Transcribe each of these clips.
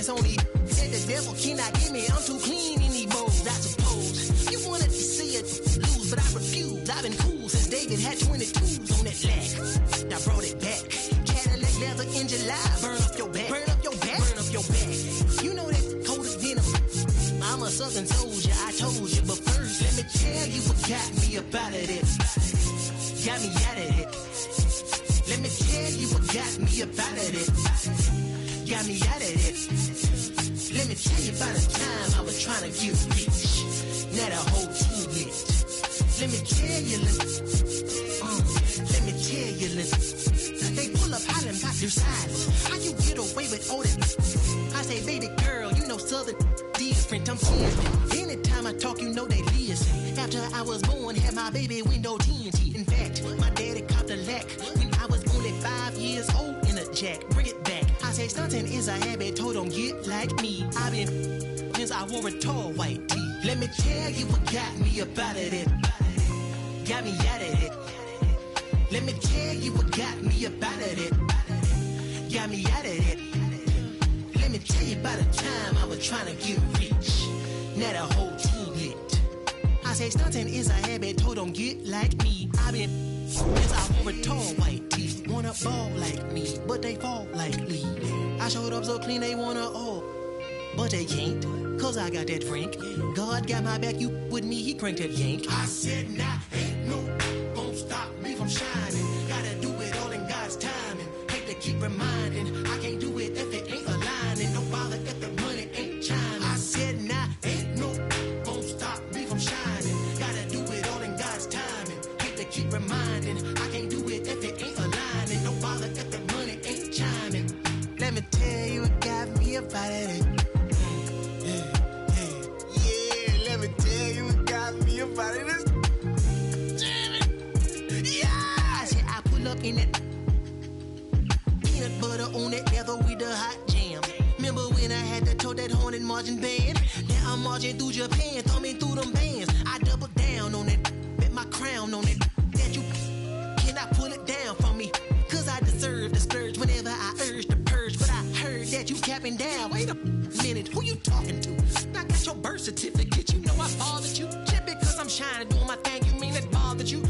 it's only said the devil cannot get me. I'm too clean in these bowls, I suppose. You wanted to see it lose, but I refuse. I've been cool since David had 22s on that lack. I brought it back. Cadillac leather in July. Burn up your back. Burn up your back. Burn up your back. You know that cold as venom. I'm a southern soldier, I told you. But first, let me tell you what got me up out of this. Got me out of it. Let me tell you what got me up out of it. Got me out of it. Let me tell you about the time I was trying to get rich. Now the whole team lit. Let me tell you, let me tell you, they pull up hot and pop your silence. How you get away with all that? I say, baby girl, you know southern different. I'm serious. Anytime I talk, you know they listen. After I was born, had my baby window TNT. In fact, my daddy copped a lack when I was only 5 years old in a jack. Bring it back. I say stunting is a habit, told don't get like me. I've been since I wore a tall white tee. Let me tell you what got me up out of it. Got me out of it. Let me tell you what got me up out of it. Got me out of it. Let me tell you about the time I was trying to get rich. Now the whole team lit. I say stunting is a habit, told don't get like me. I've been since I wore a tall white tee. Wanna ball like me, but they fall like Lee. I showed up so clean they wanna but they can't, cause I got that frank. God got my back, you with me, he cranked that yank. I said nah, ain't no gon' stop me from shining. Gotta do it all in God's timing. Hate to keep reminding, I can't do it if it ain't aligning. No bother if the money ain't chiming. I said nah, ain't no gon' stop me from shining. Gotta do it all in God's timing. Hate to keep reminding, I can't do it if it ain't aligning. No bother if the money ain't chiming. Let me tell you what got me about it. About it is jamming. Yeah, I said I pull up in that peanut butter on that leather with the hot jam. Remember when I had to tote that horn and marching band? Now I'm marching through Japan, thumbing through them bands. I double down on it, bet my crown on it. That you cannot pull it down from me, cause I deserve the scourge whenever I urge the purge. But I heard that you capping down. Wait a minute, who you talking to? I got your birth certificate, you know I fathered you. I'm shining, doing my thing, you mean it bothered you?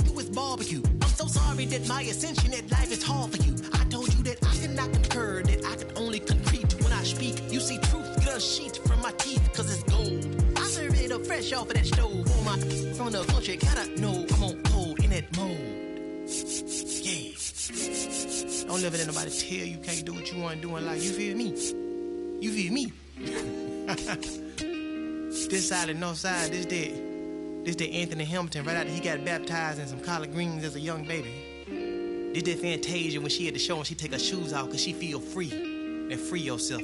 You is barbecue. I'm so sorry that my ascension at life is hard for you. I told you that I could not concur, that I could only concrete when I speak. You see truth, get a sheet from my teeth, cause it's gold. I serve it up fresh off of that stove. On my from the country, gotta know I'm on cold in that mode. Yeah. Don't let nobody tell you can't do what you want to do in life. You feel me? You feel me? This side and north side, this the Anthony Hamilton right after he got baptized in some collard greens as a young baby. This the Fantasia when she at the show and she take her shoes off cause she feel free. And free yourself.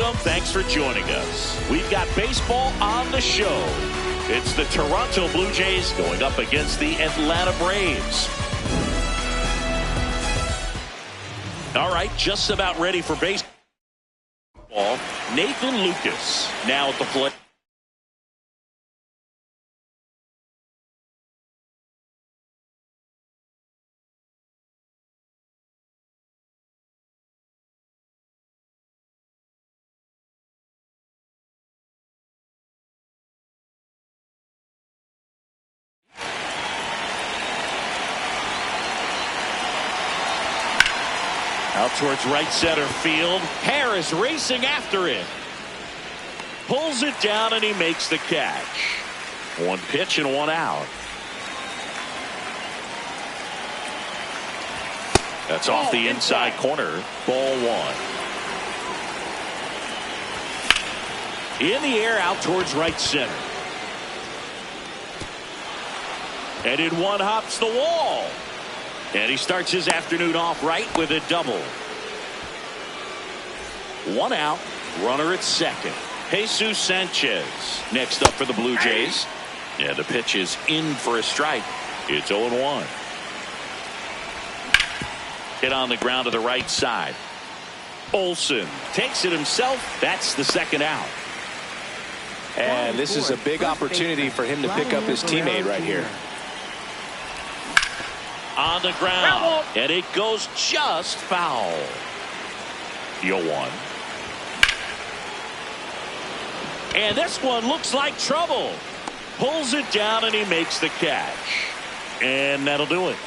welcome. Thanks for joining us. We've got baseball on the show. It's the Toronto Blue Jays going up against the Atlanta Braves. All right, just about ready for baseball. Nathan Lucas now at the plate. Out towards right center field. Harris racing after it. Pulls it down and he makes the catch. One pitch and one out. That's off the inside corner. Ball one. In the air out towards right center. And in one hops the wall. And he starts his afternoon off right with a double. One out. Runner at second. Jesus Sanchez next up for the Blue Jays. And the pitch is in for a strike. It's 0-1. Hit on the ground to the right side. Olsen takes it himself. That's the second out. And this is a big opportunity for him to pick up his teammate right here. On the ground, and it goes just foul. 0-1. And this one looks like trouble. Pulls it down and he makes the catch. And that'll do it.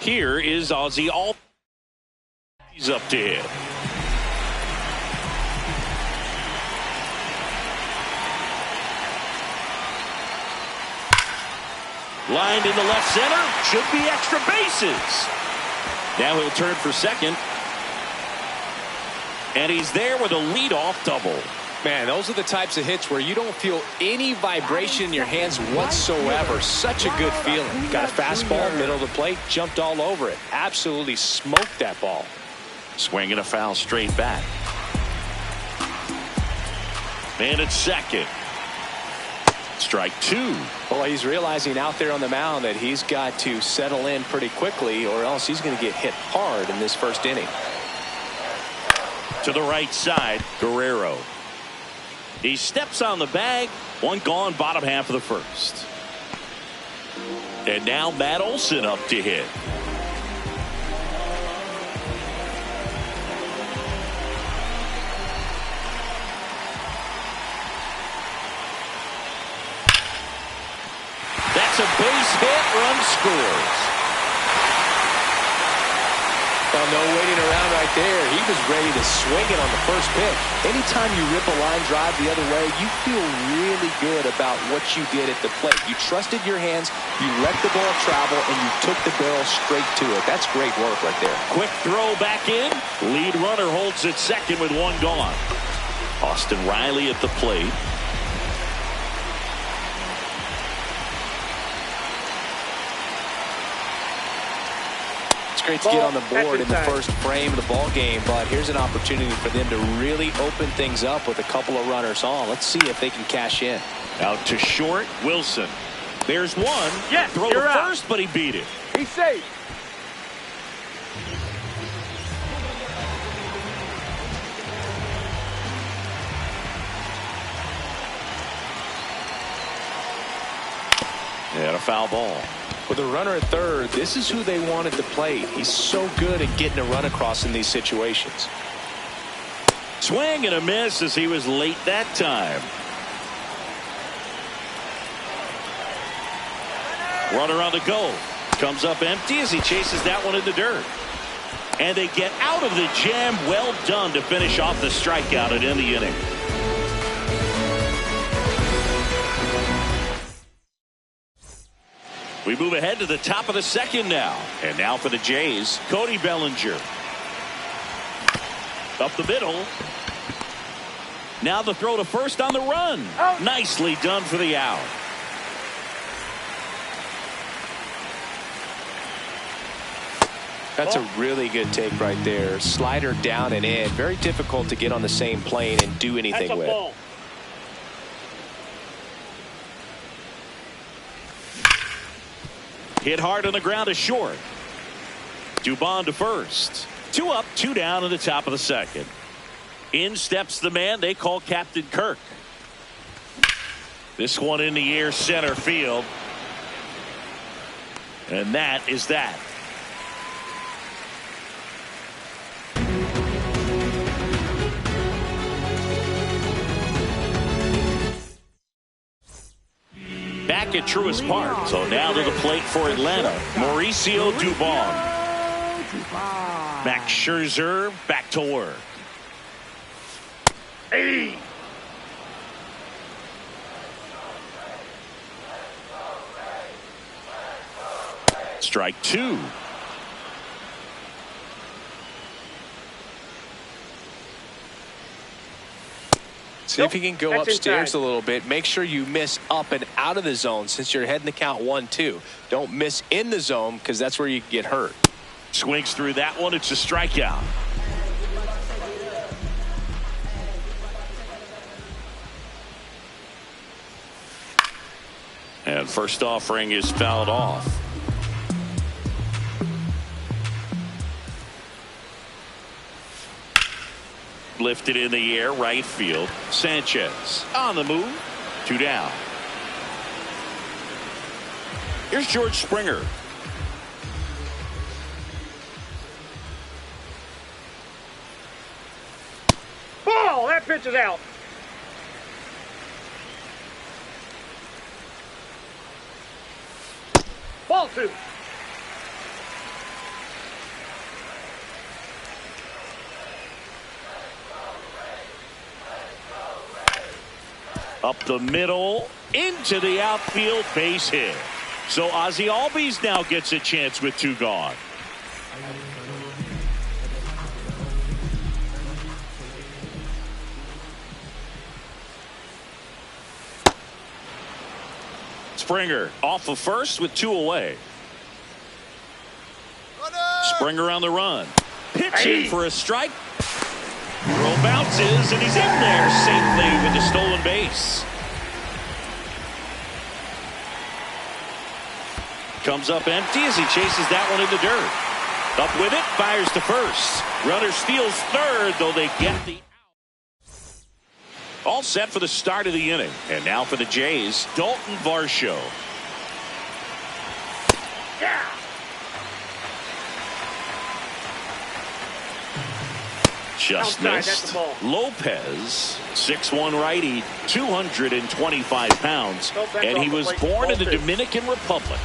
Here is Ozzie Albies. He's up to hit. Lined into left center. Should be extra bases. Now he'll turn for second. And he's there with a leadoff double. Man, those are the types of hits where you don't feel any vibration in your hands whatsoever. Such a good feeling. Got a fastball, middle of the plate, jumped all over it. Absolutely smoked that ball. Swinging a foul straight back. And at second. Strike two. Well, he's realizing out there on the mound that he's got to settle in pretty quickly or else he's going to get hit hard in this first inning. To the right side, Guerrero. He steps on the bag. One gone, bottom half of the first. And now Matt Olson up to hit. That's a base hit. Run scores. Well, no waiting around right there. He was ready to swing it on the first pitch. Anytime you rip a line drive the other way, you feel really good about what you did at the plate. You trusted your hands, you let the ball travel, and you took the barrel straight to it. That's great work right there. Quick throw back in. Lead runner holds at second with one gone. Austin Riley at the plate. Great to get on the board in the first frame of the ball game, but here's an opportunity for them to really open things up with a couple of runners on. Let's see if they can cash in. Out to short, Wilson. There's one. Yes, throw to first, but he beat it. He's safe. And a foul ball. With a runner at third, this is who they wanted to play. He's so good at getting a run across in these situations. Swing and a miss as he was late that time. Runner on the go. Comes up empty as he chases that one in the dirt. And they get out of the jam. Well done to finish off the strikeout and end the inning. We move ahead to the top of the second now. And now for the Jays, Cody Bellinger. Up the middle. Now the throw to first on the run. Oh. Nicely done for the out. That's a really good take right there. Slider down and in. Very difficult to get on the same plane and do anything with. Ball. Hit hard on the ground is short. Dubon to first. 2 up, 2 down in the top of the second. In steps the man they call Captain Kirk. This one in the air center field. And that is that. Back at Truist Park. So now to the plate for Atlanta. Mauricio Dubon. Max Scherzer back to work. Hey. Strike 2. See if you can go That's upstairs inside. a little bit. Make sure you miss up and out of the zone since you're heading the count 1-2. Don't miss in the zone because that's where you get hurt. Swings through that one. It's a strikeout. And first offering is fouled off. Lifted in the air, right field. Sanchez on the move. 2 down. Here's George Springer. Ball. That pitch is out. Ball 2. Up the middle, into the outfield, base hit. So Ozzie Albies now gets a chance with 2 gone. Springer off of first with 2 away. Springer on the run. Pitching for a strike. Throw bounces, and he's in there safely with the stolen base. Comes up empty as he chases that one in the dirt. Up with it, fires to first. Runner steals third, though they get the out. All set for the start of the inning. And now for the Jays, Dalton Varsho. Yeah. Just Outside, that's missed. the ball. Lopez, 6'1" righty, 225 pounds, Nope, that's and off he the was plate. born in the Ball 2. Dominican Republic.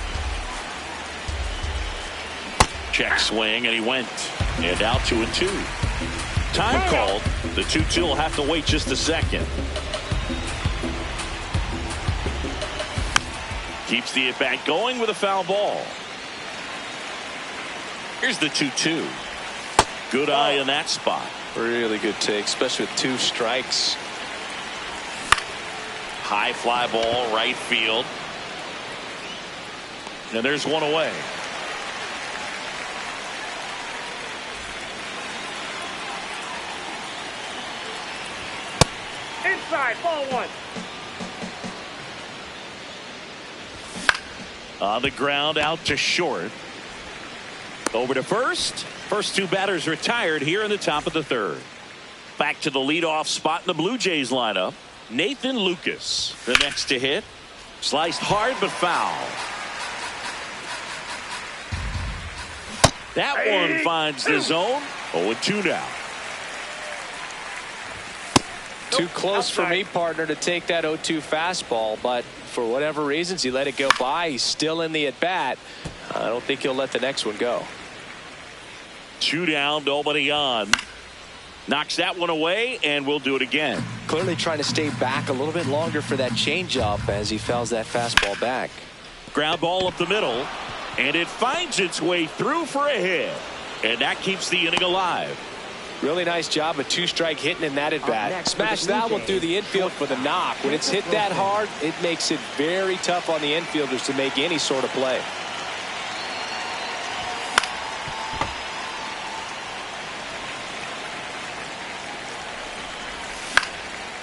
Check swing, and he went. And out 2-2. Time called. The 2-2 will have to wait just a second. Keeps the at-bat going with a foul ball. Here's the 2-2. Good eye in that spot. Really good take, especially with 2 strikes. High fly ball, right field. And there's 1 away. Inside. Ball 1. On the ground, out to short. Over to first. First 2 batters retired here in the top of the 3rd. Back to the leadoff spot in the Blue Jays lineup. Nathan Lucas, the next to hit. Sliced hard but foul. That one finds the zone. 0-2 now. Too close for outside. me, partner, to take that 0-2 fastball, but for whatever reasons, he let it go by. He's still in the at-bat. I don't think he'll let the next one go. 2 down, nobody on. Knocks that one away, and we'll do it again. Clearly trying to stay back a little bit longer for that changeup as he fouls that fastball back. Ground ball up the middle, and it finds its way through for a hit. And that keeps the inning alive. Really nice job of two-strike hitting in that at-bat. Smash that one through the infield for the knock. When it's hit that hard, it makes it very tough on the infielders to make any sort of play.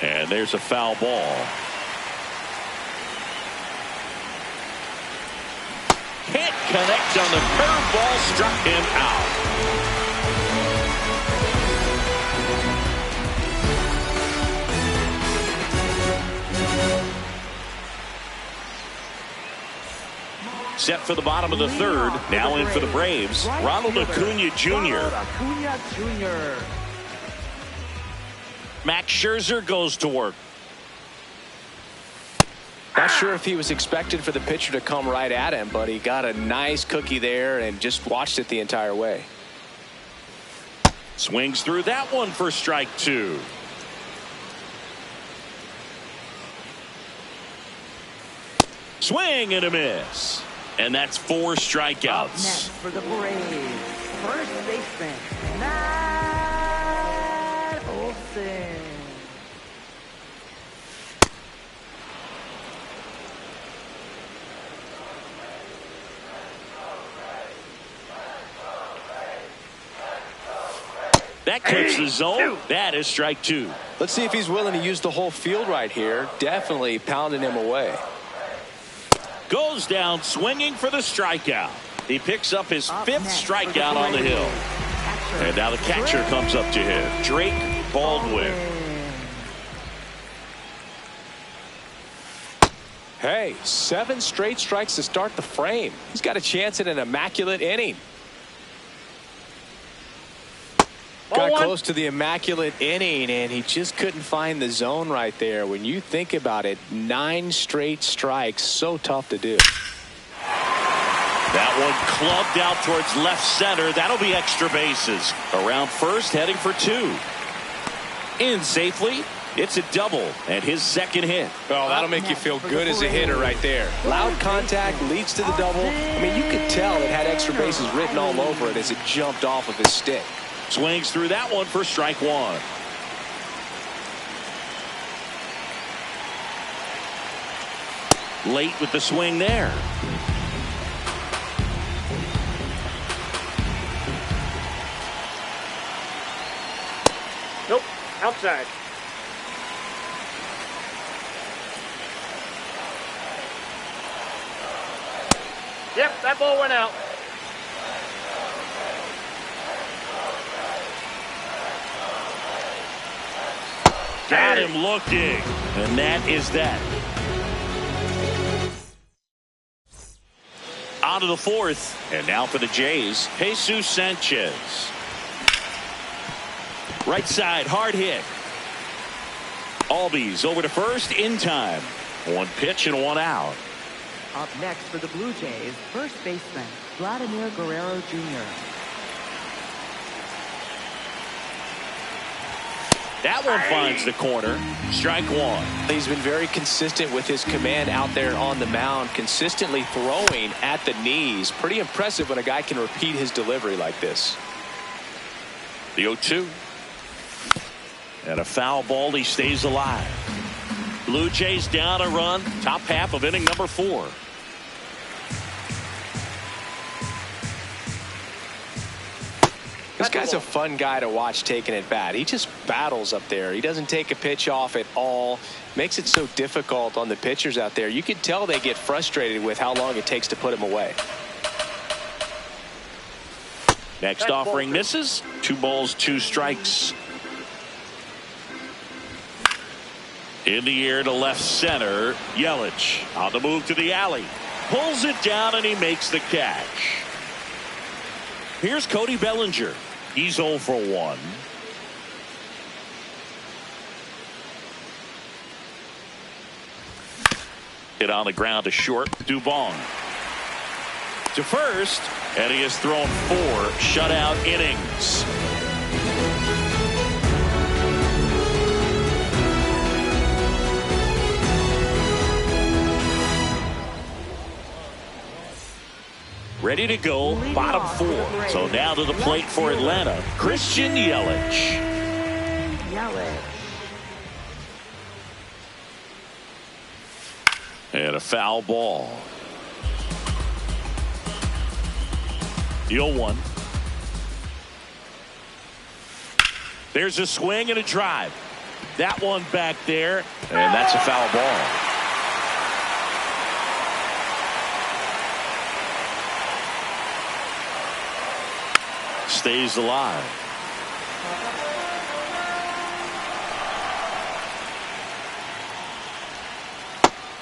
And there's a foul ball. Can't connect on the curveball, struck him out. Set for the bottom of the third. Now in for the Braves, Ronald Acuna Jr. Max Scherzer goes to work. Not sure if he was expected for the pitcher to come right at him, but he got a nice cookie there and just watched it the entire way. Swings through that one for strike two. Swing and a miss. And that's 4 strikeouts. Up next for the Braves, first baseman, Matt Olson. That clips the zone. That is strike 2. Let's see if he's willing to use the whole field right here. Definitely pounding him away. Goes down swinging for the strikeout. He picks up his 5th strikeout on the hill. And now the catcher comes up to him, Drake Baldwin. Hey, 7 straight strikes to start the frame. He's got a chance at an immaculate inning. Got close to the immaculate inning, and he just couldn't find the zone right there. When you think about it, 9 straight strikes, so tough to do. That one clubbed out towards left center. That'll be extra bases. Around first, heading for 2. In safely. It's a double and his second hit. Oh, that'll make you feel good as a hitter right there. Loud contact leads to the double. I mean, you could tell it had extra bases written all over it as it jumped off of his stick. Swings through that one for strike 1. Late with the swing there. Nope, outside. Yep, that ball went out. Got him looking, and that is that. On to the 4th, and now for the Jays, Jesus Sanchez. Right side, hard hit. Albies over to first in time. 1 pitch and 1 out. Up next for the Blue Jays, first baseman, Vladimir Guerrero Jr. That one finds the corner. Strike 1. He's been very consistent with his command out there on the mound, consistently throwing at the knees. Pretty impressive when a guy can repeat his delivery like this. The 0-2. And a foul ball. He stays alive. Blue Jays down a run. Top half of inning number 4. This guy's a fun guy to watch taking at bat. He just battles up there. He doesn't take a pitch off at all. Makes it so difficult on the pitchers out there. You can tell they get frustrated with how long it takes to put him away. Next offering misses. 2 balls, 2 strikes. In the air to left center. Yelich on the move to the alley. Pulls it down and he makes the catch. Here's Cody Bellinger. He's 0 for 1. Hit on the ground to short. Dubon to first, and he has thrown 4 shutout innings. ready to go, bottom four. So now to the plate for Atlanta, Christian Yelich. And a foul ball. The 0-1. There's a swing and a drive. That one back there, and that's a foul ball. Stays alive.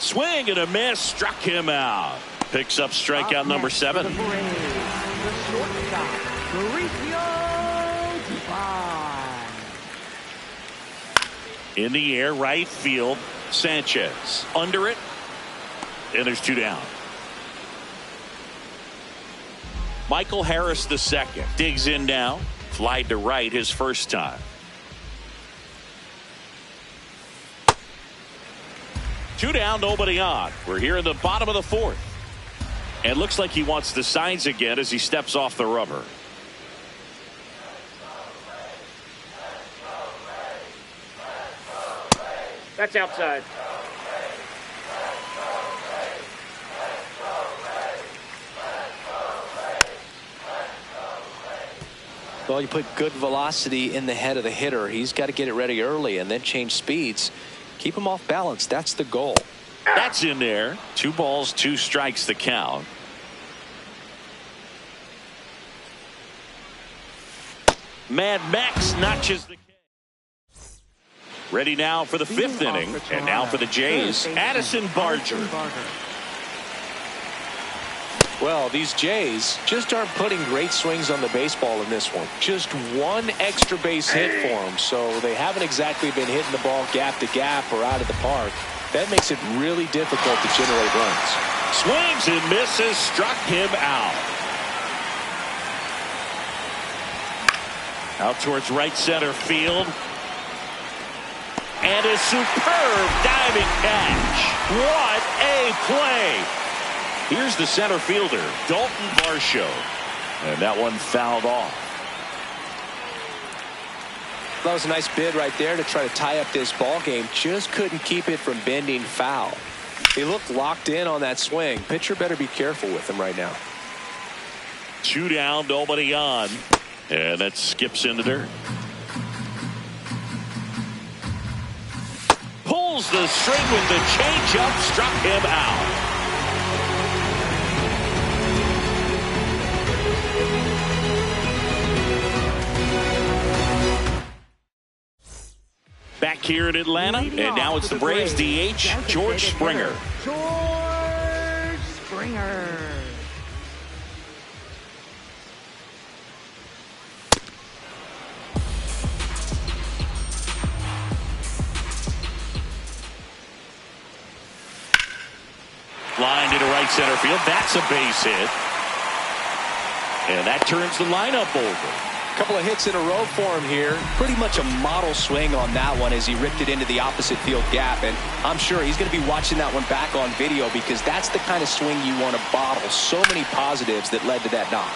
Swing and a miss, struck him out. Picks up strikeout number 7. In the air, right field, Sanchez. Under it, and there's 2 down. Michael Harris II digs in now. Fly to right his first time. 2 down, nobody on. We're here in the bottom of the 4th. And looks like he wants the signs again as he steps off the rubber. That's outside. Well, you put good velocity in the head of the hitter. He's got to get it ready early and then change speeds. Keep him off balance. That's the goal. That's in there. 2 balls, 2 strikes the count. Mad Max notches the K. Ready now for the 5th inning. And now for the Jays, Addison Barger. Well, these Jays just aren't putting great swings on the baseball in this one. Just 1 extra base hit for them, so they haven't exactly been hitting the ball gap to gap or out of the park. That makes it really difficult to generate runs. Swings and misses, struck him out. Out towards right center field. And a superb diving catch. What a play. Here's the center fielder, Dalton Varsho. And that one fouled off. That was a nice bid right there to try to tie up this ball game. Just couldn't keep it from bending foul. He looked locked in on that swing. Pitcher better be careful with him right now. 2 down, nobody on. And that skips in the dirt. Pulls the string with the changeup, struck him out. Back here in Atlanta, and now it's the Braves DH, George Springer. George Springer. Lined into right center field. That's a base hit. And that turns the lineup over. Couple of hits in a row for him here. Pretty much a model swing on that one as he ripped it into the opposite field gap. And I'm sure he's going to be watching that one back on video because that's the kind of swing you want to bottle. So many positives that led to that knock.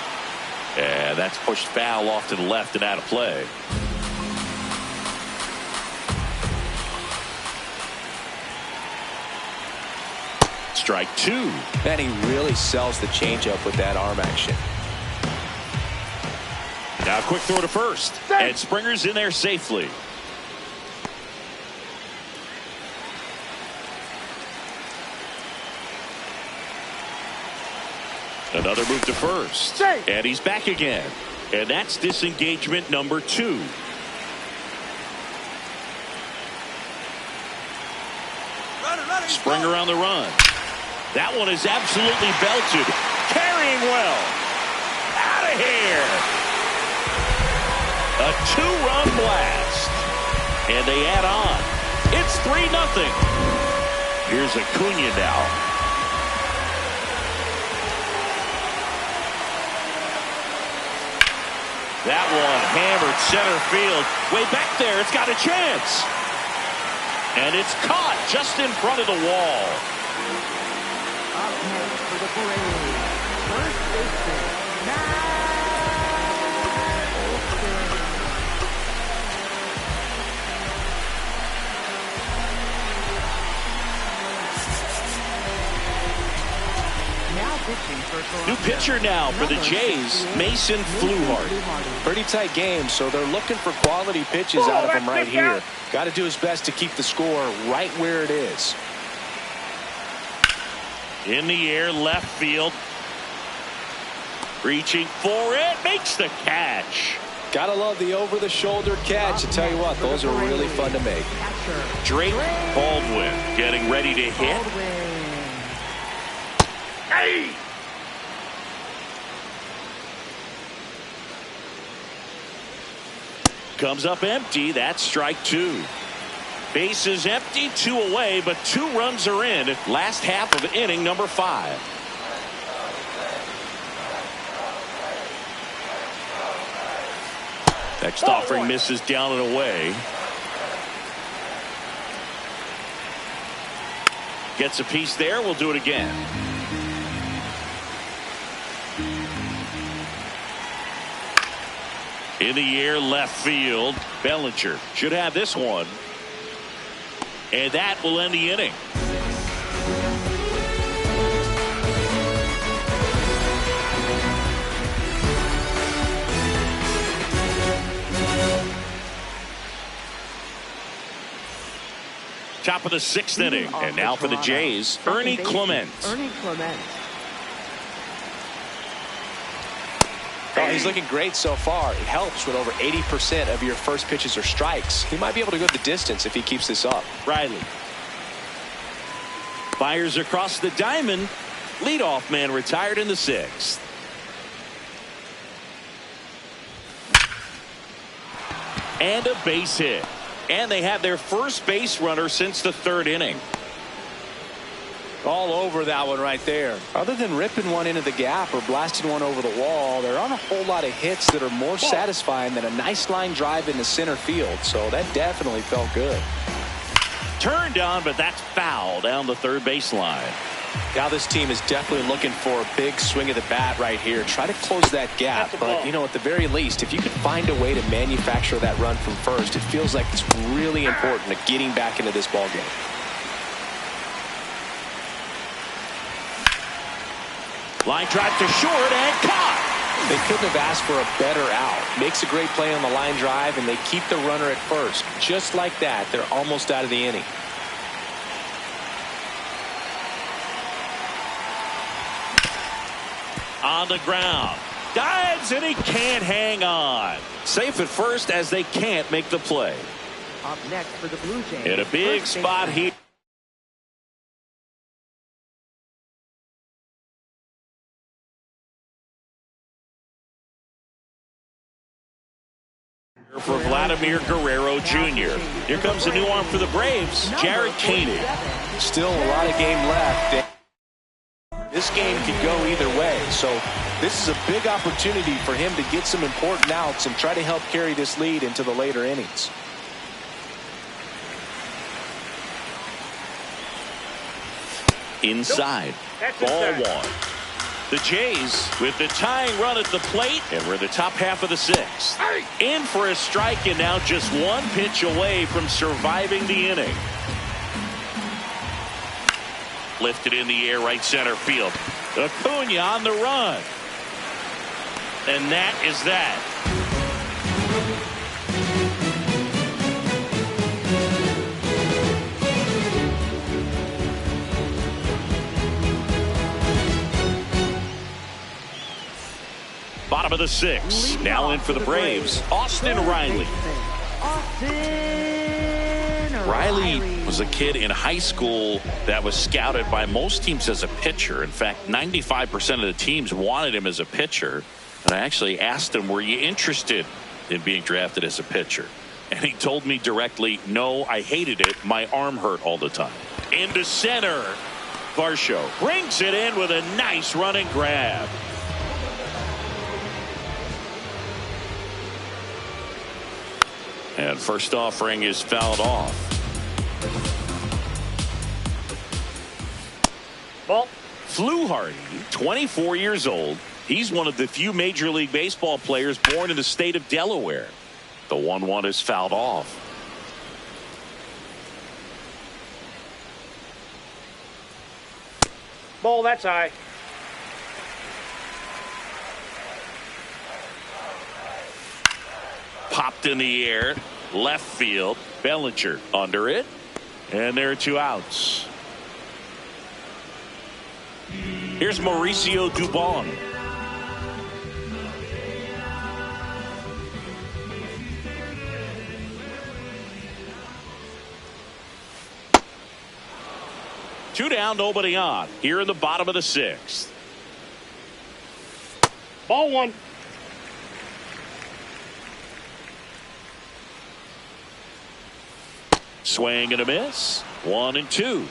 And that's pushed foul off to the left and out of play. Strike 2. And he really sells the changeup with that arm action. Now a quick throw to first. And Springer's in there safely. Another move to first. And he's back again. And that's disengagement number 2. Springer on the run. That one is absolutely belted. Carrying well. Out of here. A 2-run blast. And they add on. It's 3-0. Here's Acuna now. That one hammered center field. Way back there. It's got a chance. And it's caught just in front of the wall. Up next for the Braves, first baseman, Matt Olson. Now pitching for Toronto. New pitcher now for the Jays, Mason Fluharty. Pretty tight game, so they're looking for quality pitches out of him right here. Got to do his best to keep the score right where it is. In the air, left field. Reaching for it, makes the catch. Gotta love the over-the-shoulder catch. I tell you what, those are really fun to make. Drake Baldwin getting ready to hit. Hey! Comes up empty. That's strike two. Base is empty, 2 away, but 2 runs are in. Last half of inning number 5. Next offering misses down and away. Gets a piece there. We'll do it again. In the air, left field. Bellinger should have this one. And that will end the inning. Top of the 6th inning. And now for the Jays, Ernie Clement. Ernie Clement. Oh, he's looking great so far. It helps when over 80% of your first pitches are strikes. He might be able to go the distance if he keeps this up. Riley fires across the diamond. Leadoff man retired in the 6th. And a base hit. And they have their first base runner since the 3rd inning. All over that one right there. Other than ripping one into the gap or blasting one over the wall, there aren't a whole lot of hits that are more satisfying than a nice line drive into center field. So that definitely felt good. Turned on, but that's foul down the 3rd baseline. Now this team is definitely looking for a big swing of the bat right here. Try to close that gap. But, you know, at the very least, if you could find a way to manufacture that run from first, it feels like it's really important to getting back into this ball game. Line drive to short and caught. They couldn't have asked for a better out. Makes a great play on the line drive, and they keep the runner at first. Just like that, they're almost out of the inning. On the ground. Dives, and he can't hang on. Safe at first as they can't make the play. Up next for the Blue Jays. In a big spot here. For Vladimir Guerrero Jr. Here comes a new arm for the Braves, Jared Koenig. Still a lot of game left. This game could go either way, so this is a big opportunity for him to get some important outs and try to help carry this lead into the later innings. Inside, ball 1. The Jays with the tying run at the plate, and we're in the top half of the 6th. In for a strike, and now just 1 pitch away from surviving the inning. Lifted in the air, right center field. Acuna on the run. And that is that. Bottom of the 6th. Now in for the Braves, Austin Riley. Riley was a kid in high school that was scouted by most teams as a pitcher. In fact, 95% of the teams wanted him as a pitcher. And I actually asked him, were you interested in being drafted as a pitcher? And he told me directly, no, I hated it. My arm hurt all the time. Into center. Varsho brings it in with a nice running grab. And first offering is fouled off. Ball. Fluharty, 24 years old. He's one of the few Major League Baseball players born in the state of Delaware. The 1-1 is fouled off. Ball, that's high. Popped in the air, left field. Bellinger under it, and there are 2 outs. Here's Mauricio Dubon. Two down, nobody on. Here in the bottom of the 6th. Ball 1. Swing and a miss. 1-2.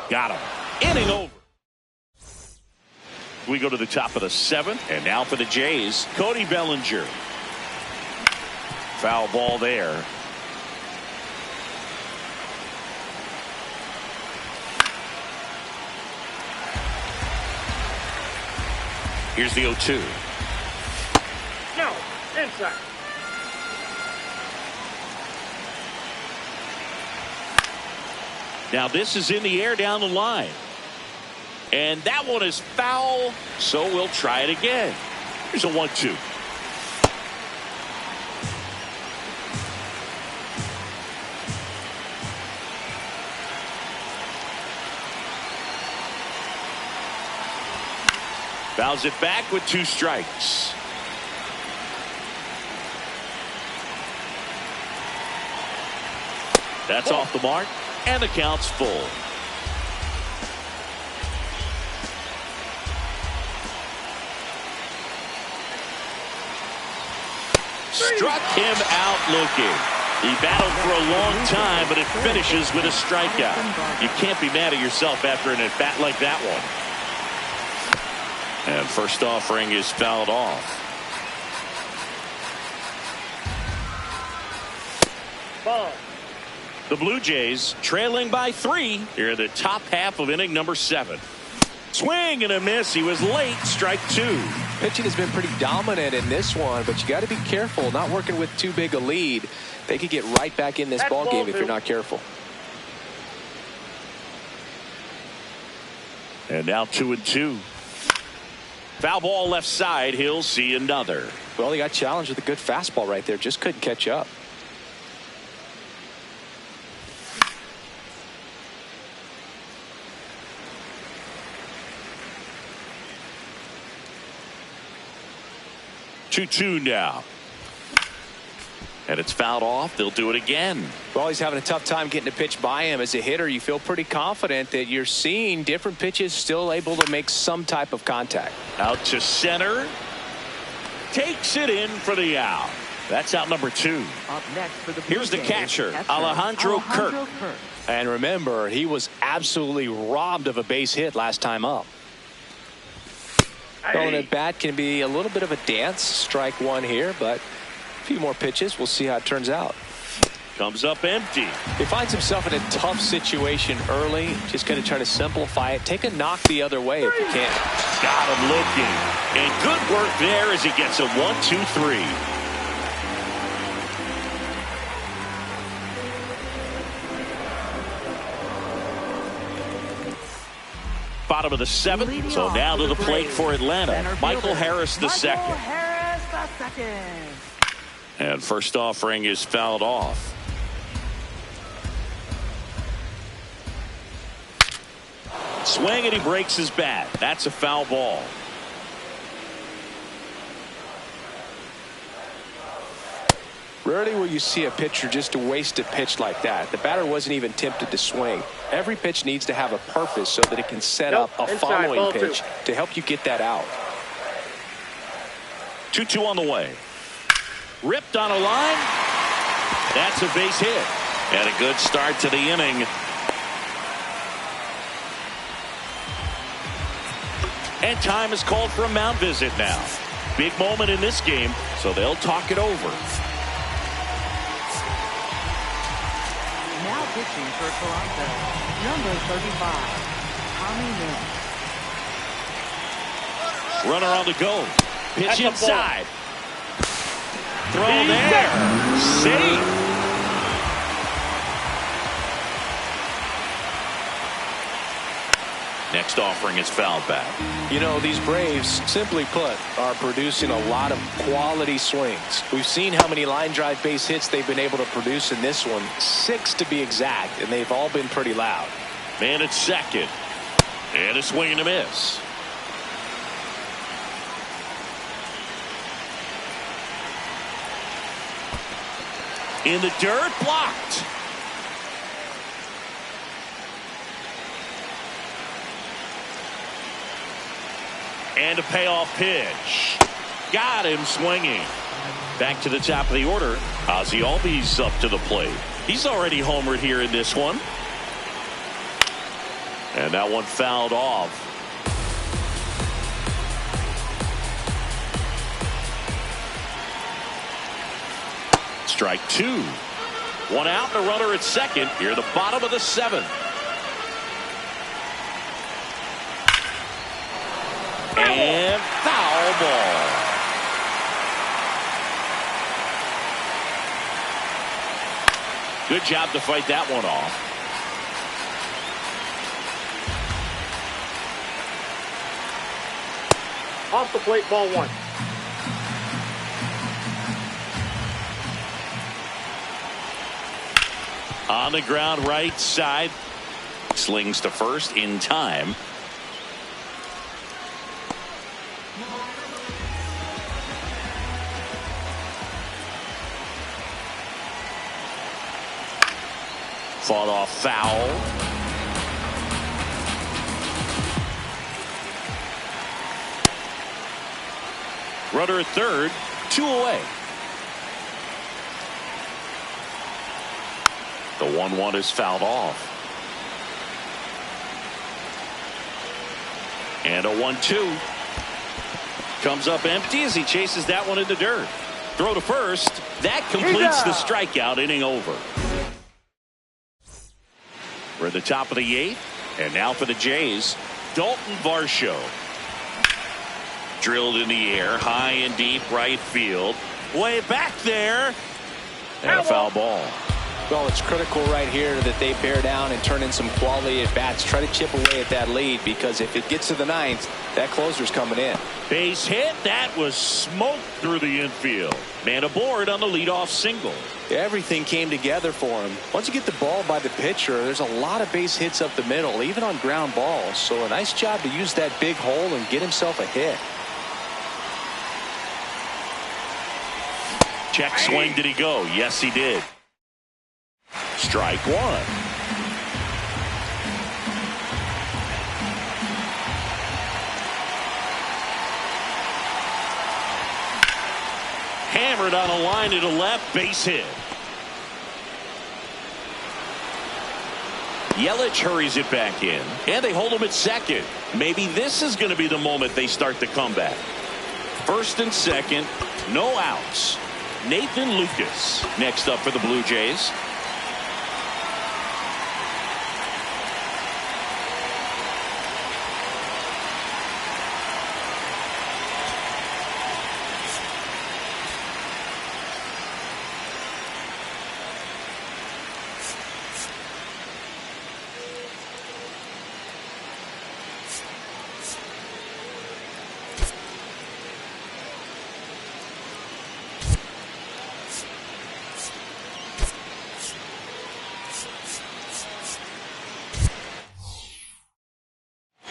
Got him. Inning over. We go to the top of the 7th, and now for the Jays, Cody Bellinger. Foul ball there. Here's the 0-2. No, inside. Now this is in the air down the line. And that one is foul, so we'll try it again. Here's a 1-2. Fouls it back with 2 strikes. That's off the mark, and the count's full. Struck him out looking. He battled for a long time, but it finishes with a strikeout. You can't be mad at yourself after an at-bat like that one. And first offering is fouled off. Ball. The Blue Jays trailing by 3 here in the top half of inning number 7. Swing and a miss. He was late. Strike 2. Pitching has been pretty dominant in this one, but you got to be careful not working with too big a lead. They could get right back in this ball game if you're not careful. And now 2-2. Foul ball left side. He'll see another. Well, he got challenged with a good fastball right there. Just couldn't catch up. Two now. And it's fouled off. They'll do it again. Well, he's having a tough time getting a pitch by him. As a hitter, you feel pretty confident that you're seeing different pitches still able to make some type of contact. Out to center. Takes it in for the out. That's out number 2. Up next for the Here's the catcher, Alejandro Kirk. And remember, he was absolutely robbed of a base hit last time up. Throwing at bat can be a little bit of a dance. Strike 1 here, but a few more pitches. We'll see how it turns out. Comes up empty. He finds himself in a tough situation early. Just going to try to simplify it. Take a knock the other way if you can. Got him looking. And good work there as he gets a 1-2-3. Bottom of the 7th, so now to the plate for Atlanta, Michael Harris the second. And first offering is fouled off. Swing and he breaks his bat. That's a foul ball. Rarely will you see a pitcher just waste a pitch like that. The batter wasn't even tempted to swing. Every pitch needs to have a purpose so that it can set up a following pitch to help you get that out. 2-2 on the way. Ripped on a line. That's a base hit. And a good start to the inning. And time is called for a mound visit now. Big moment in this game, so they'll talk it over. Now pitching for Toronto, number 35, Tommy Mills. Runner on the go. Pitch That's a inside. Throw there. Safe. Next offering is fouled back. You know, these Braves, simply put, are producing a lot of quality swings. We've seen how many line drive base hits they've been able to produce in this one, 6 to be exact, and they've all been pretty loud. Man at second. And a swing and a miss. In the dirt, blocked. And a payoff pitch. Got him swinging. Back to the top of the order. Ozzie Albies up to the plate. He's already homered here in this one. And that one fouled off. Strike 2. One out and a runner at second. Here the bottom of the 7th. And foul ball. Good job to fight that one off. Off the plate, ball 1. On the ground, right side. Slings to first in time. Fought off foul. Runner at third, 2 away. The 1-1 is fouled off. And a 1-2. Comes up empty as he chases that one in the dirt. Throw to first. That completes the strikeout. Inning over. We're at the top of the 8th. And now for the Jays, Dalton Varsho. Drilled in the air, high and deep right field. Way back there. And a foul ball. Well, it's critical right here that they bear down and turn in some quality at bats. Try to chip away at that lead, because if it gets to the 9th, that closer's coming in. Base hit. That was smoked through the infield. Man aboard on the leadoff single. Everything came together for him. Once you get the ball by the pitcher, there's a lot of base hits up the middle, even on ground balls. So a nice job to use that big hole and get himself a hit. Check swing. Did he go? Yes, he did. Strike 1. Hammered on a line to the left, base hit. Yelich hurries it back in, and they hold him at second. Maybe this is going to be the moment they start the comeback. First and second, no outs. Nathan Lucas next up for the Blue Jays.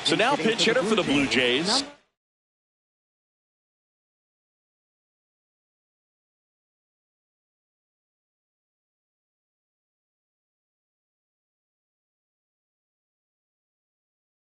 So now pitch hitter for the Blue Jays,